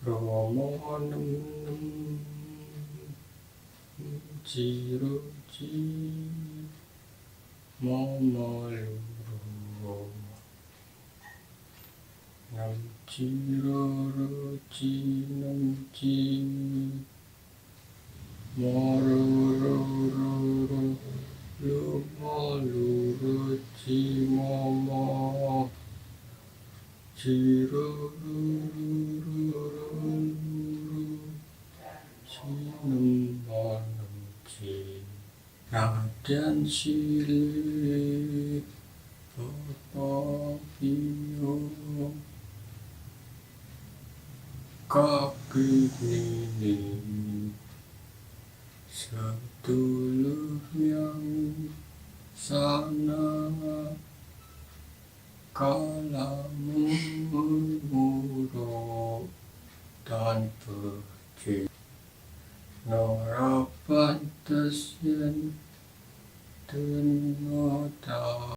Romo nem ciroci momoluro nam ciroroci nam ci morororo lumoluruci momo cirororo Sinembanci Raden Silih Papapio Kapinini sedulur yang sana kalamu murah dan pergi Nora pantas yen tenota